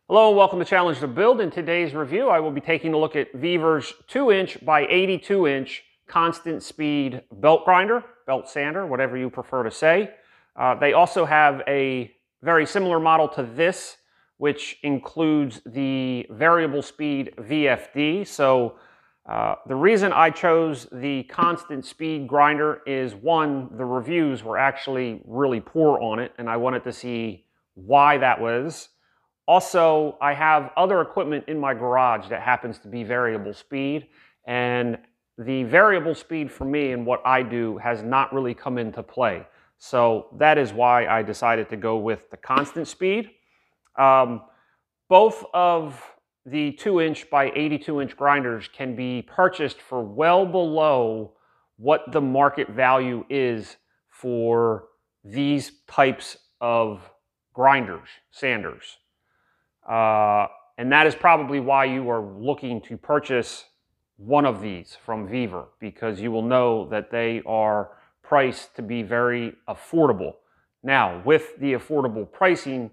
Hello, welcome to Challenge to Build. In today's review, I will be taking a look at Vevor's 2-inch by 82-inch constant speed belt grinder, belt sander, whatever you prefer to say. They also have a very similar model to this, which includes the variable speed VFD. So the reason I chose the constant speed grinder is, one, the reviews were actually really poor on it, and I wanted to see why that was. Also, I have other equipment in my garage that happens to be variable speed, and the variable speed for me and what I do has not really come into play. So that is why I decided to go with the constant speed. Both of the 2-inch by 82-inch grinders can be purchased for well below what the market value is for these types of grinders, sanders. And that is probably why you are looking to purchase one of these from Vevor, because you will know that they are priced to be very affordable. Now, with the affordable pricing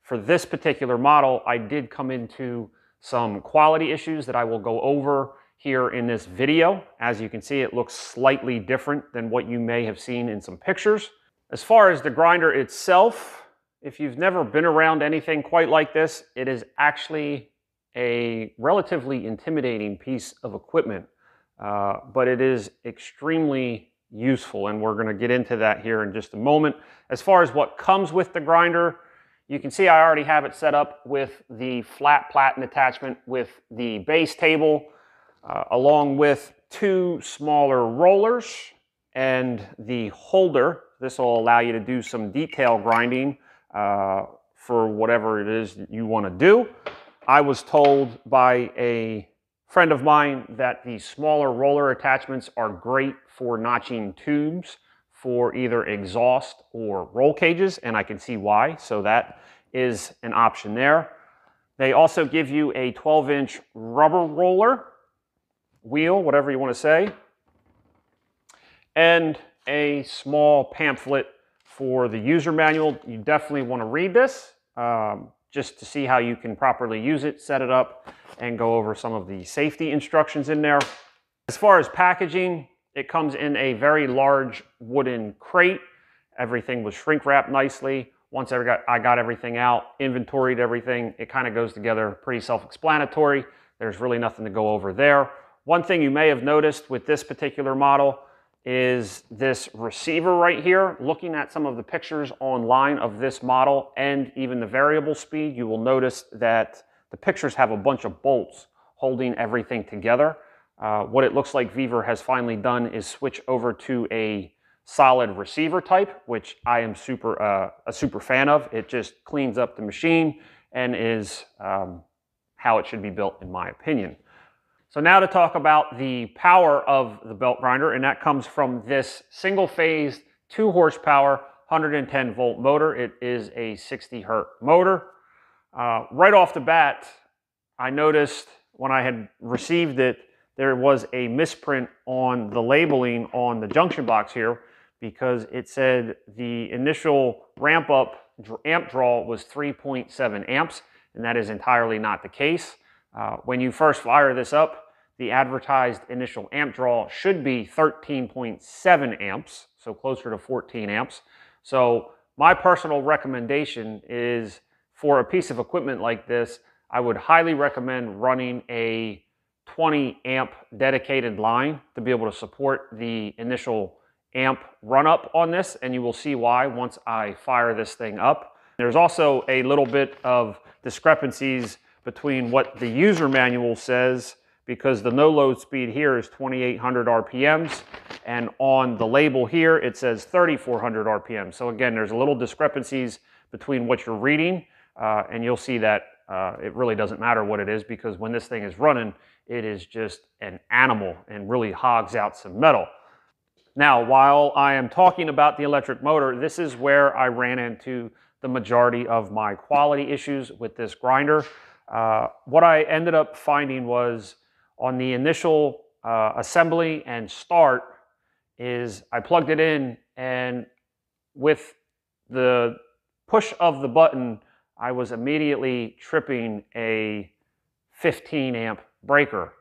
for this particular model, I did come into some quality issues that I will go over here in this video. As you can see, it looks slightly different than what you may have seen in some pictures. As far as the grinder itself, if you've never been around anything quite like this, it is actually a relatively intimidating piece of equipment, but it is extremely useful, and we're going to get into that here in just a moment. As far as what comes with the grinder, you can see I already have it set up with the flat platen attachment with the base table, along with two smaller rollers and the holder. This will allow you to do some detail grinding for whatever it is that you want to do. I was told by a friend of mine that the smaller roller attachments are great for notching tubes for either exhaust or roll cages, and I can see why, so that is an option there. They also give you a 12-inch rubber roller, wheel, whatever you want to say, and a small pamphlet for the user manual. You definitely want to read this just to see how you can properly use it, set it up, and go over some of the safety instructions in there. As far as packaging, it comes in a very large wooden crate. Everything was shrink wrapped nicely. Once I got everything out, inventoried everything, it kind of goes together pretty self-explanatory. There's really nothing to go over there. One thing you may have noticed with this particular model is this receiver right here. Looking at some of the pictures online of this model and even the variable speed, you will notice that the pictures have a bunch of bolts holding everything together. What it looks like Vevor has finally done is switch over to a solid receiver type, which I am a super fan of. It just cleans up the machine and is how it should be built, in my opinion. So now to talk about the power of the belt grinder, and that comes from this single-phase 2 horsepower 110 volt motor. It is a 60 hertz motor. Right off the bat, I noticed when I had received it, there was a misprint on the labeling on the junction box here, because it said the initial ramp up amp draw was 3.7 amps, and that is entirely not the case. When you first fire this up, the advertised initial amp draw should be 13.7 amps, so closer to 14 amps. So my personal recommendation is, for a piece of equipment like this, I would highly recommend running a 20 amp dedicated line to be able to support the initial amp run up on this, and you will see why once I fire this thing up. There's also a little bit of discrepancies between what the user manual says, because the no load speed here is 2,800 RPMs, and on the label here it says 3,400 RPMs. So again, there's a little discrepancies between what you're reading, and you'll see that it really doesn't matter what it is, because when this thing is running, it is just an animal and really hogs out some metal. Now, while I am talking about the electric motor, this is where I ran into the majority of my quality issues with this grinder. What I ended up finding was, on the initial assembly and start, is I plugged it in, and with the push of the button, I was immediately tripping a 15 amp breaker.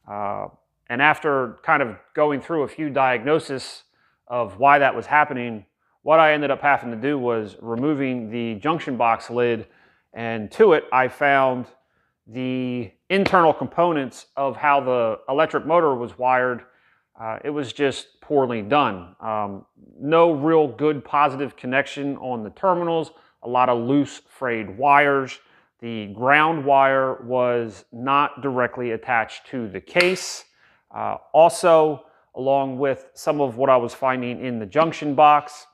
And after kind of going through a few diagnoses of why that was happening, what I ended up having to do was removing the junction box lid, and to it I found the internal components of how the electric motor was wired. It was just poorly done. No real good positive connection on the terminals, a lot of loose frayed wires. The ground wire was not directly attached to the case. Also, along with some of what I was finding in the junction box,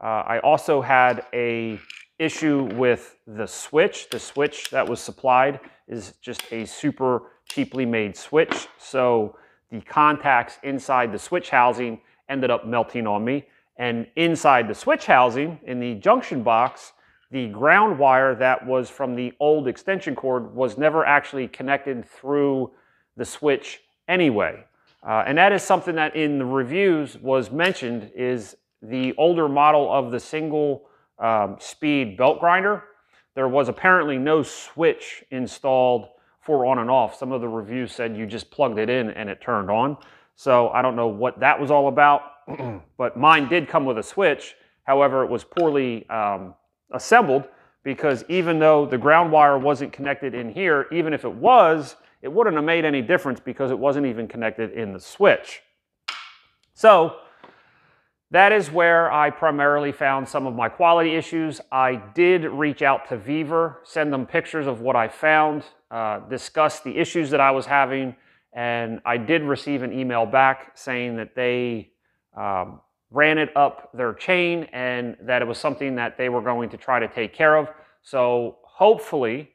I also had an issue with the switch. The switch that was supplied is just a super cheaply made switch. So the contacts inside the switch housing ended up melting on me. And inside the switch housing, in the junction box, the ground wire that was from the old extension cord was never actually connected through the switch anyway. And that is something that in the reviews was mentioned, is the older model of the single speed belt grinder. There was apparently no switch installed for on and off. Some of the reviews said you just plugged it in and it turned on. So I don't know what that was all about, but mine did come with a switch. However, it was poorly assembled, because even though the ground wire wasn't connected in here, even if it was, it wouldn't have made any difference because it wasn't even connected in the switch. So that is where I primarily found some of my quality issues. I did reach out to Vevor, send them pictures of what I found, discuss the issues that I was having, and I did receive an email back saying that they ran it up their chain and that it was something that they were going to try to take care of. So hopefully,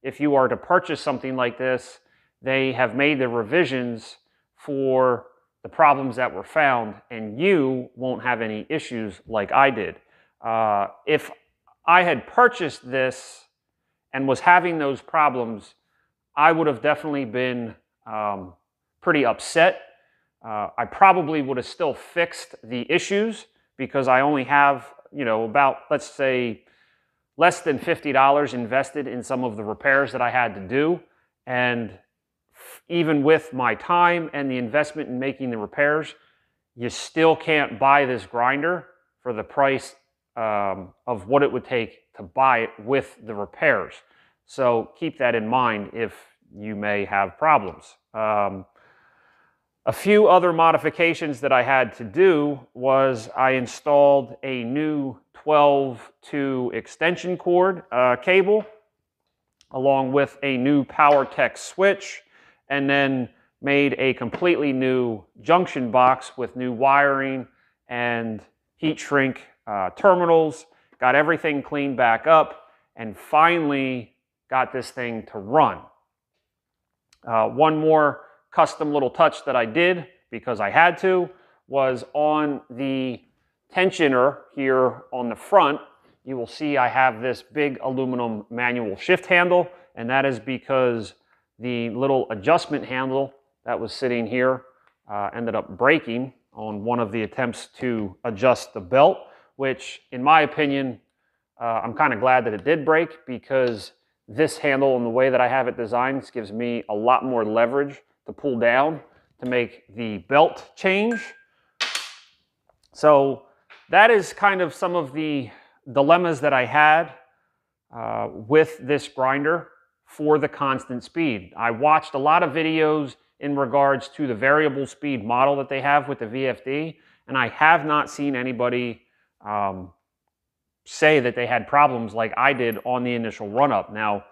if you are to purchase something like this, they have made the revisions for the problems that were found, and you won't have any issues like I did. If I had purchased this and was having those problems, I would have definitely been pretty upset. I probably would have still fixed the issues, because I only have, about, let's say, less than $50 invested in some of the repairs that I had to do. And even with my time and the investment in making the repairs, you still can't buy this grinder for the price of what it would take to buy it with the repairs. So keep that in mind if you may have problems. A few other modifications that I had to do was I installed a new 12-2 extension cord cable, along with a new PowerTech switch, and then made a completely new junction box with new wiring and heat shrink terminals, got everything cleaned back up, and finally got this thing to run. One more custom little touch that I did, because I had to, was on the tensioner here on the front. You will see I have this big aluminum manual shift handle, and that is because the little adjustment handle that was sitting here ended up breaking on one of the attempts to adjust the belt, which in my opinion, I'm kind of glad that it did break, because this handle and the way that I have it designed gives me a lot more leverage to pull down to make the belt change. So that is kind of some of the dilemmas that I had with this grinder for the constant speed. I watched a lot of videos in regards to the variable speed model that they have with the VFD, and I have not seen anybody say that they had problems like I did on the initial run-up. Now,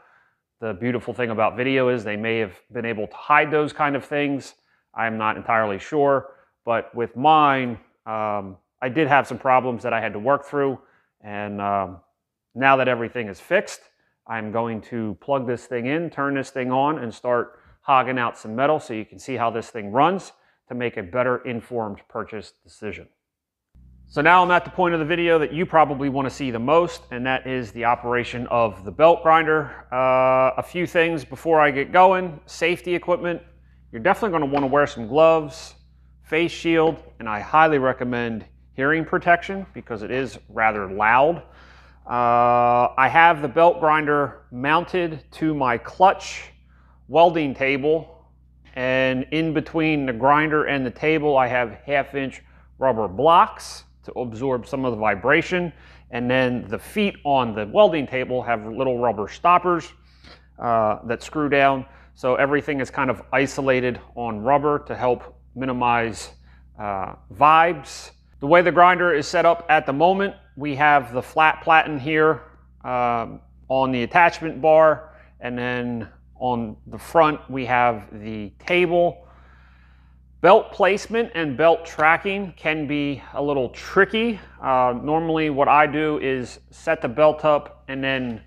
the beautiful thing about video is they may have been able to hide those kind of things. I'm not entirely sure, but with mine, I did have some problems that I had to work through, and now that everything is fixed, I'm going to plug this thing in, turn this thing on, and start hogging out some metal so you can see how this thing runs to make a better informed purchase decision. So now I'm at the point of the video that you probably want to see the most, and that is the operation of the belt grinder. A few things before I get going. Safety equipment. You're definitely going to want to wear some gloves, face shield, and I highly recommend hearing protection because it is rather loud. I have the belt grinder mounted to my clutch welding table, and in between the grinder and the table I have 1/2-inch rubber blocks to absorb some of the vibration, and then the feet on the welding table have little rubber stoppers that screw down, so everything is kind of isolated on rubber to help minimize vibes. The way the grinder is set up at the moment, we have the flat platen here on the attachment bar, and then on the front we have the table. Belt placement and belt tracking can be a little tricky. Normally what I do is set the belt up and then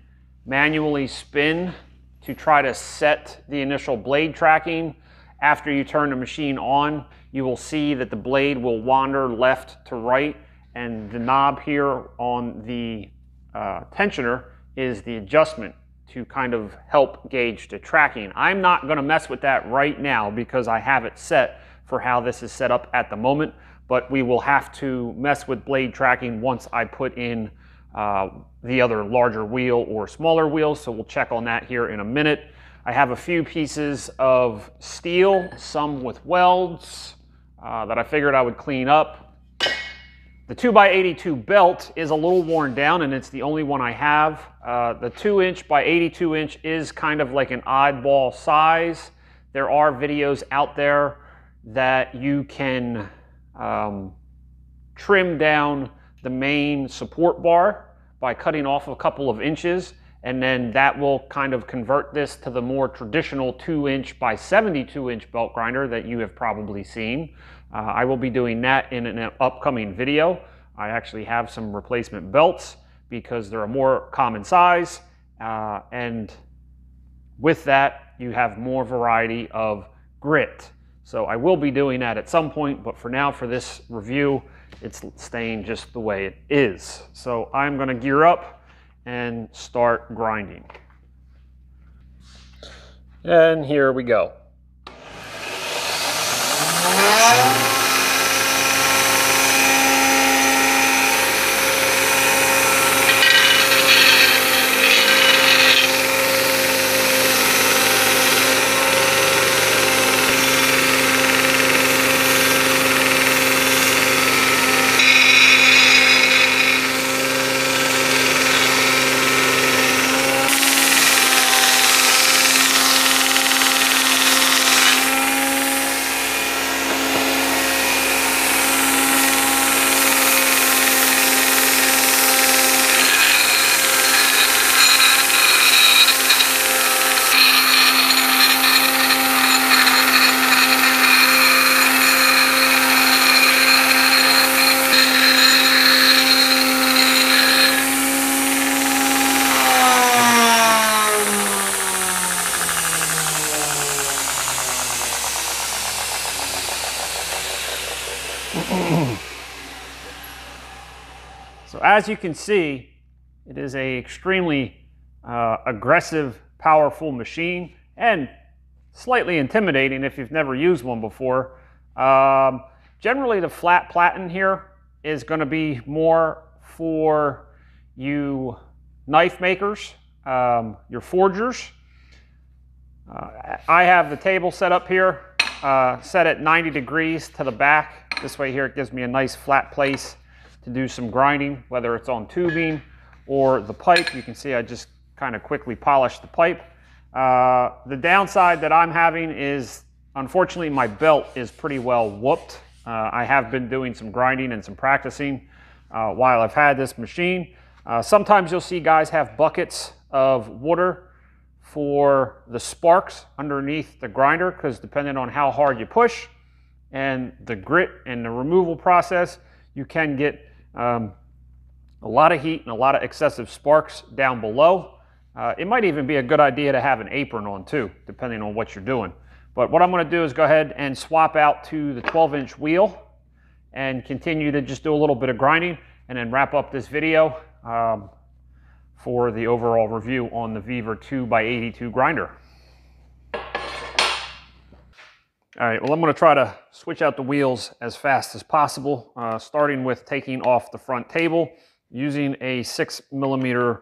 manually spin to try to set the initial blade tracking. After you turn the machine on, you will see that the blade will wander left to right, and the knob here on the tensioner is the adjustment to kind of help gauge the tracking. I'm not going to mess with that right now because I have it set for how this is set up at the moment, but we will have to mess with blade tracking once I put in the other larger wheel or smaller wheels, so we'll check on that here in a minute. I have a few pieces of steel, some with welds, that I figured I would clean up. The 2x82 belt is a little worn down, and it's the only one I have. The 2-inch by 82-inch is kind of like an oddball size. There are videos out there that you can trim down the main support bar by cutting off a couple of inches, and then that will kind of convert this to the more traditional 2-inch by 72-inch belt grinder that you have probably seen. I will be doing that in an upcoming video. I actually have some replacement belts because they're a more common size, and with that you have more variety of grit. So I will be doing that at some point, but for now, for this review, it's staying just the way it is. So I'm going to gear up and start grinding. And here we go. So as you can see, it is an extremely aggressive, powerful machine, and slightly intimidating if you've never used one before. Generally, the flat platen here is going to be more for you knife makers, your forgers. I have the table set up here, set at 90 degrees to the back. This way here it gives me a nice flat place to do some grinding, whether it's on tubing or the pipe. You can see I just kind of quickly polished the pipe. The downside that I'm having is, unfortunately, my belt is pretty well whooped. I have been doing some grinding and some practicing while I've had this machine. Sometimes you'll see guys have buckets of water for the sparks underneath the grinder, because depending on how hard you push and the grit and the removal process, you can get a lot of heat and a lot of excessive sparks down below. It might even be a good idea to have an apron on too, depending on what you're doing. But what I'm going to do is go ahead and swap out to the 12-inch wheel and continue to just do a little bit of grinding, and then wrap up this video for the overall review on the Vevor 2x82 grinder. All right, well, I'm going to try to switch out the wheels as fast as possible, starting with taking off the front table Using a 6mm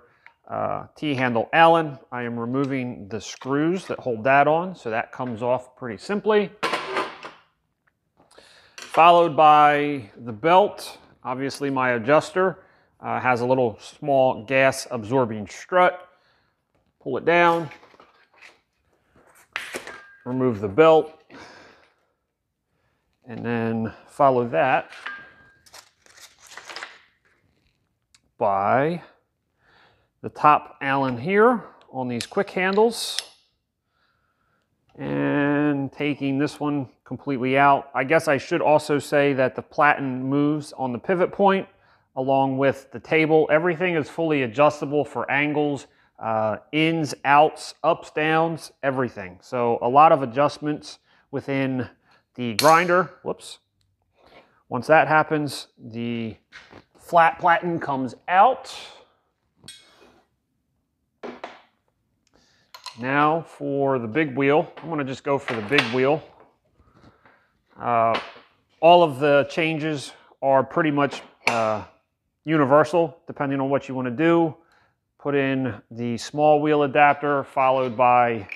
T-handle Allen, I am removing the screws that hold that on, so that comes off pretty simply. Followed by the belt. Obviously my adjuster has a little small gas absorbing strut. Pull it down, remove the belt, and then follow that by the top Allen here on these quick handles and taking this one completely out. I guess I should also say that the platen moves on the pivot point along with the table. Everything is fully adjustable for angles, ins, outs, ups, downs, everything. So a lot of adjustments within the grinder. Whoops. Once that happens, the flat platen comes out. Now for the big wheel. I'm going to just go for the big wheel. All of the changes are pretty much universal, depending on what you want to do. Put in the small wheel adapter, followed by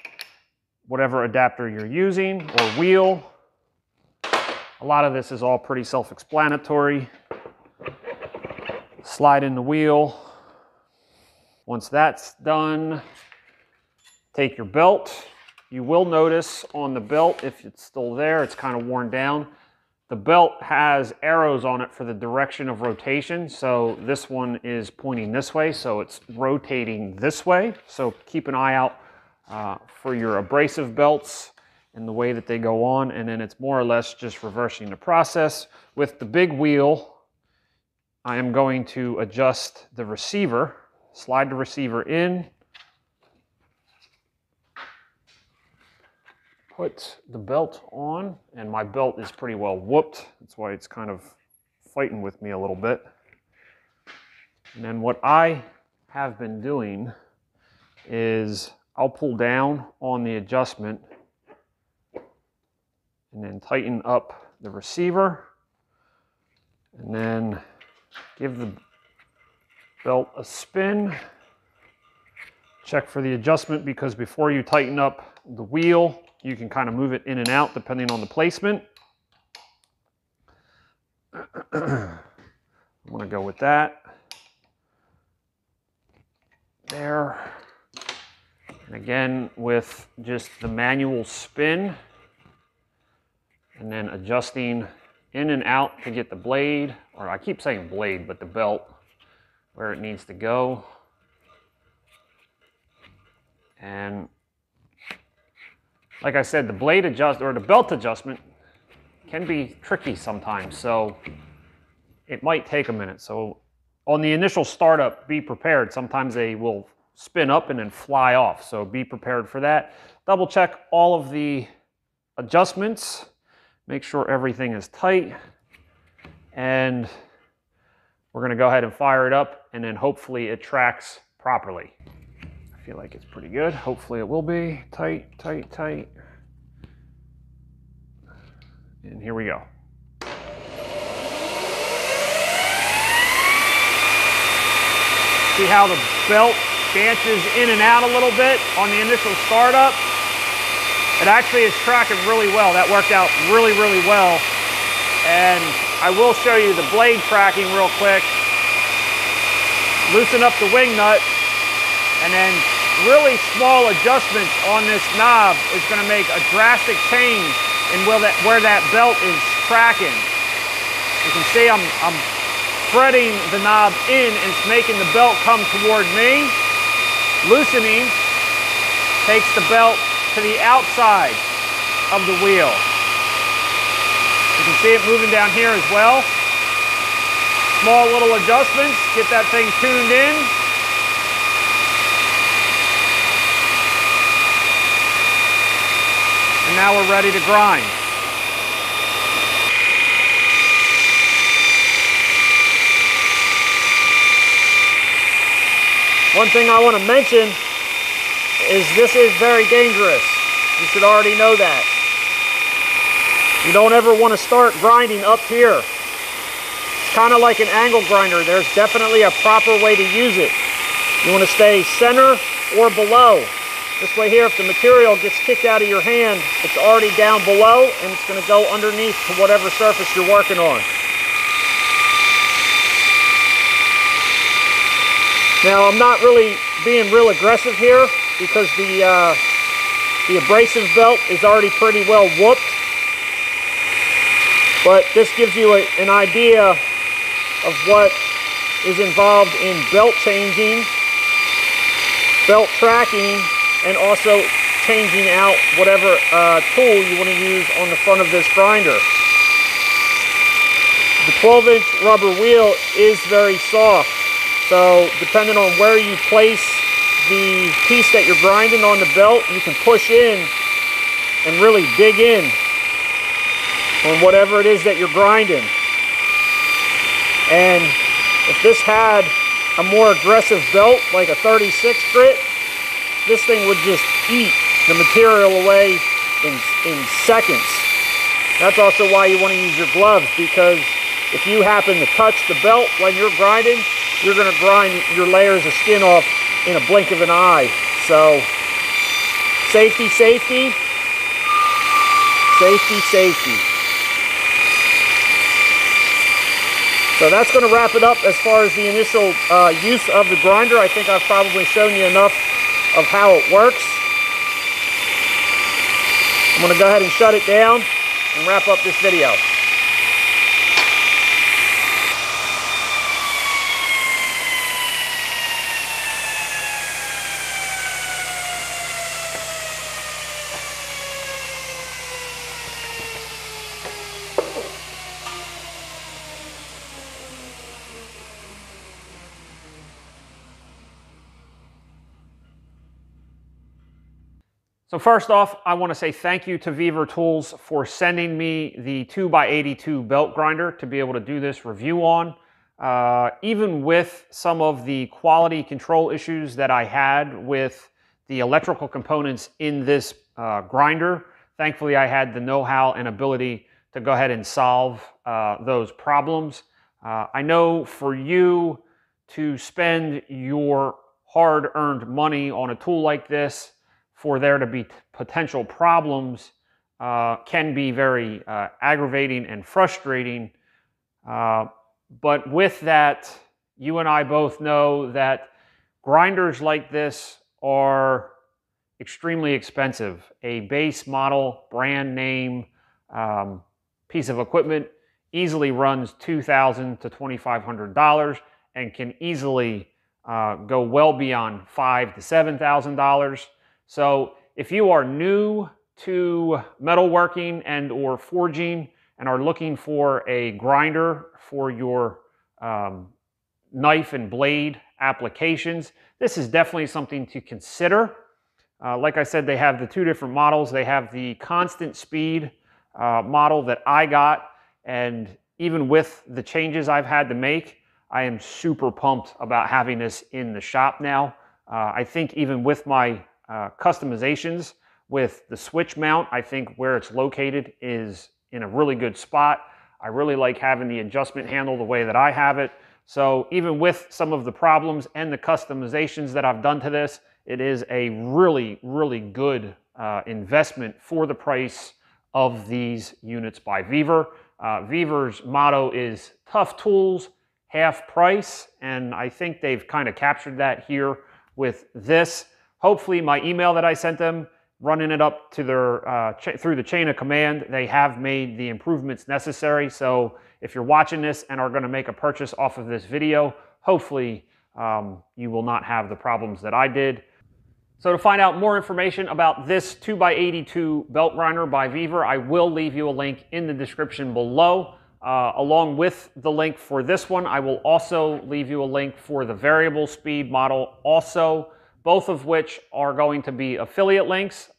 whatever adapter you're using, or wheel. A lot of this is all pretty self-explanatory. Slide in the wheel. Once that's done, take your belt. You will notice on the belt, if it's still there, it's kind of worn down. The belt has arrows on it for the direction of rotation. So this one is pointing this way, so it's rotating this way. So keep an eye out for your abrasive belts and the way that they go on. And then it's more or less just reversing the process. With the big wheel, I am going to adjust the receiver, slide the receiver in, put the belt on, and my belt is pretty well whooped. That's why it's kind of fighting with me a little bit. And then what I have been doing is I'll pull down on the adjustment and then tighten up the receiver, and then give the belt a spin. Check for the adjustment, because before you tighten up the wheel, you can kind of move it in and out depending on the placement. I'm going to go with that. There. And again, with just the manual spin, and then adjusting in and out to get the blade, or I keep saying blade, but the belt, where it needs to go. And like I said, the blade adjust, or the belt adjustment, can be tricky sometimes, so it might take a minute. So on the initial startup, be prepared. Sometimes they will spin up and then fly off, so be prepared for that. Double check all of the adjustments, make sure everything is tight, and we're going to go ahead and fire it up, and then hopefully it tracks properly. I feel like it's pretty good. Hopefully it will be. Tight, tight, tight. And here we go. See how the belt dances in and out a little bit on the initial startup? It actually is tracking really well. That worked out really, really well. And I will show you the blade tracking real quick. Loosen up the wing nut, and then really small adjustments on this knob is going to make a drastic change in where that belt is tracking. You can see I'm threading the knob in, and it's making the belt come toward me. Loosening takes the belt to the outside of the wheel. You can see it moving down here as well. Small little adjustments, get that thing tuned in. And now we're ready to grind. One thing I want to mention is this is very dangerous. You should already know that. You don't ever want to start grinding up here. It's kind of like an angle grinder. There's definitely a proper way to use it. You want to stay center or below. This way here, if the material gets kicked out of your hand, it's already down below and it's going to go underneath to whatever surface you're working on. Now, I'm not really being real aggressive here because the abrasive belt is already pretty well whooped. But this gives you an idea of what is involved in belt changing, belt tracking, and also changing out whatever tool you want to use on the front of this grinder. The 12-inch rubber wheel is very soft, so depending on where you place the piece that you're grinding on the belt, you can push in and really dig in on whatever it is that you're grinding. And if this had a more aggressive belt, like a 36 grit, this thing would just eat the material away in seconds. That's also why you want to use your gloves, because if you happen to touch the belt when you're grinding, you're going to grind your layers of skin off in a blink of an eye. So safety, safety, safety, safety. So that's going to wrap it up as far as the initial use of the grinder. I think I've probably shown you enough of how it works. I'm going to go ahead and shut it down and wrap up this video. So first off, I want to say thank you to Vevor Tools for sending me the 2x82 belt grinder to be able to do this review on. Even with some of the quality control issues that I had with the electrical components in this grinder, thankfully I had the know-how and ability to go ahead and solve those problems. I know for you to spend your hard-earned money on a tool like this, for there to be potential problems, can be very aggravating and frustrating. But with that, you and I both know that grinders like this are extremely expensive. A base model, brand name piece of equipment easily runs $2,000 to $2,500 and can easily go well beyond $5,000 to $7,000. So if you are new to metalworking and or forging and are looking for a grinder for your knife and blade applications, this is definitely something to consider. Like I said, they have the two different models. They have the constant speed model that I got, and even with the changes I've had to make, I am super pumped about having this in the shop now. I think even with my customizations with the switch mount, I think where it's located is in a really good spot. I really like having the adjustment handle the way that I have it. So even with some of the problems and the customizations that I've done to this, it is a really, really good investment for the price of these units by Vevor. Vevor's motto is tough tools, half price, and I think they've kind of captured that here with this. Hopefully my email that I sent them, running it up to their through the chain of command, they have made the improvements necessary. So if you're watching this and are going to make a purchase off of this video, hopefully you will not have the problems that I did. So to find out more information about this 2x82 belt grinder by Vevor, I will leave you a link in the description below. Along with the link for this one, I will also leave you a link for the variable speed model also, both of which are going to be affiliate links.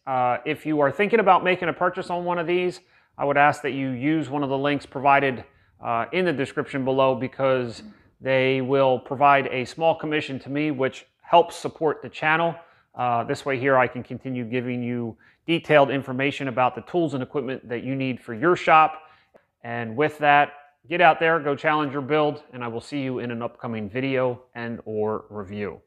If you are thinking about making a purchase on one of these, I would ask that you use one of the links provided in the description below, because they will provide a small commission to me, which helps support the channel. This way here I can continue giving you detailed information about the tools and equipment that you need for your shop. And with that, get out there, go challenge your build, and I will see you in an upcoming video and or review.